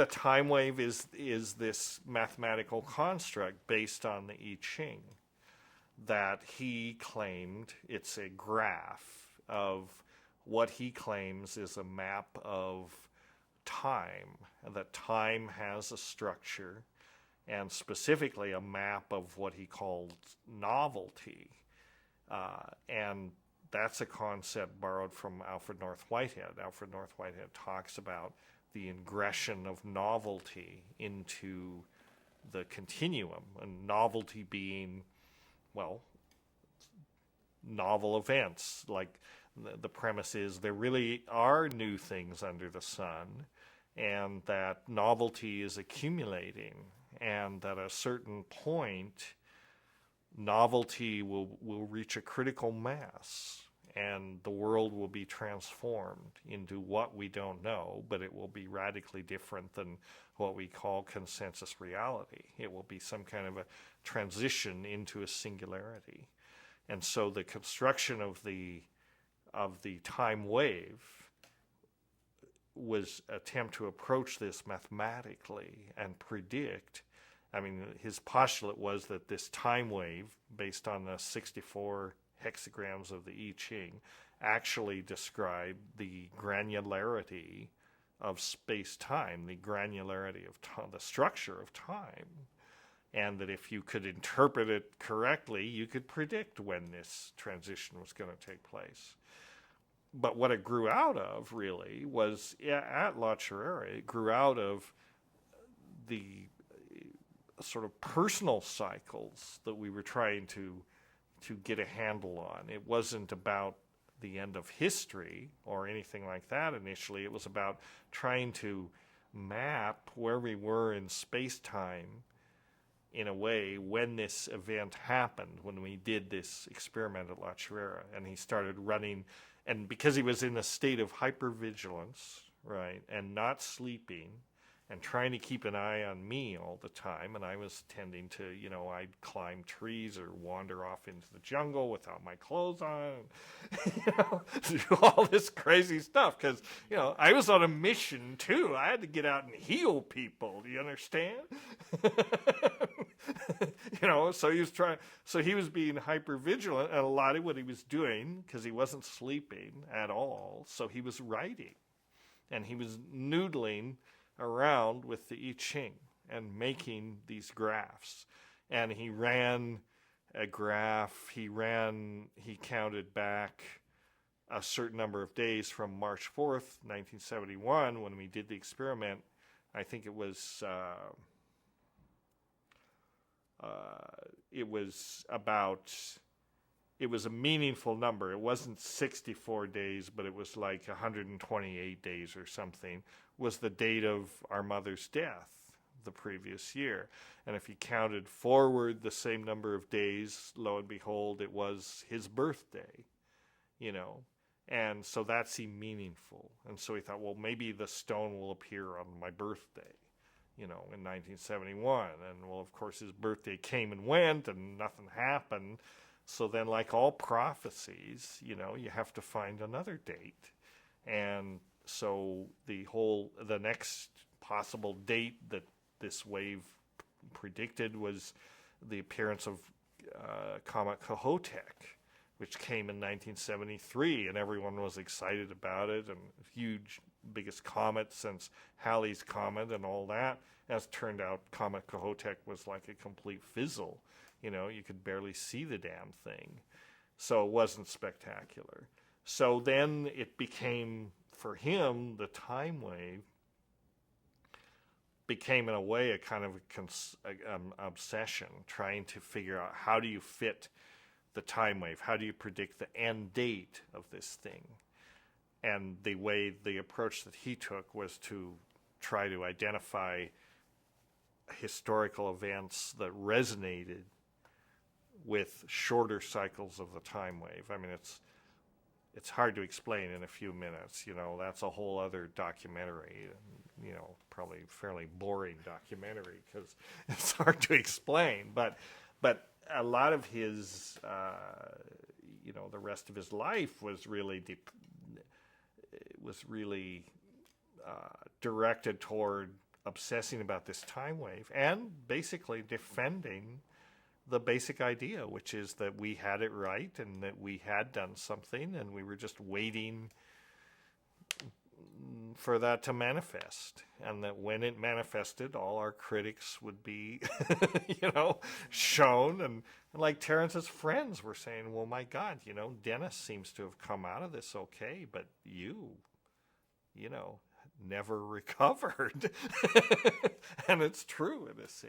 the time wave is this mathematical construct based on the I Ching that he claimed it's a graph of what he claims is a map of time, and that time has a structure, and specifically a map of what he called novelty. And that's a concept borrowed from Alfred North Whitehead. Alfred North Whitehead talks about the ingression of novelty into the continuum, and novelty being, well, novel events. Like the premise is there really are new things under the sun, and that novelty is accumulating, and that at a certain point novelty will reach a critical mass, and the world will be transformed into what we don't know, but it will be radically different than what we call consensus reality. It will be some kind of a transition into a singularity. And so the construction of the time wave was an attempt to approach this mathematically and predict. I mean, his postulate was that this time wave, based on the 64 hexagrams of the I Ching, actually described the granularity of space-time, the granularity of the structure of time, and that if you could interpret it correctly, you could predict when this transition was going to take place. But what it grew out of, really, was at La Chorrera, it grew out of the sort of personal cycles that we were trying to get a handle on. It wasn't about the end of history or anything like that initially. It was about trying to map where we were in space-time in a way when this event happened, when we did this experiment at La Chorrera. And he started running, and because he was in a state of hypervigilance, right, and not sleeping, and trying to keep an eye on me all the time, and I was tending to, I'd climb trees or wander off into the jungle without my clothes on, do all this crazy stuff, because, I was on a mission too. I had to get out and heal people, do you understand? So he was being hypervigilant, and a lot of what he was doing, because he wasn't sleeping at all, so he was writing, and he was noodling around with the I Ching and making these graphs. And he ran a graph, he counted back a certain number of days from March 4th, 1971, when we did the experiment. I think it was a meaningful number. It wasn't 64 days, but it was like 128 days or something, was the date of our mother's death the previous year. And if you counted forward the same number of days, lo and behold, it was his birthday, And so that seemed meaningful. And so we thought, well, maybe the stone will appear on my birthday, in 1971. And, well, of course, his birthday came and went and nothing happened. So then, like all prophecies, you have to find another date. And so the next possible date that this wave predicted was the appearance of comet Kohoutek, which came in 1973, and everyone was excited about it, and huge, biggest comet since Halley's Comet and all that. As it turned out, comet Kohoutek was like a complete fizzle. You could barely see the damn thing. So it wasn't spectacular. So then it became, for him, the time wave became, in a way, a kind of obsession, trying to figure out how do you fit the time wave? How do you predict the end date of this thing? And the approach that he took was to try to identify historical events that resonated with shorter cycles of the time wave. I mean, it's hard to explain in a few minutes. That's a whole other documentary, probably fairly boring documentary because it's hard to explain. But a lot of his, the rest of his life was really directed toward obsessing about this time wave and basically defending the basic idea, which is that we had it right and that we had done something and we were just waiting for that to manifest, and that when it manifested, all our critics would be, shown. And like Terrence's friends were saying, well, my God, Dennis seems to have come out of this okay, but you never recovered. And it's true in a sense.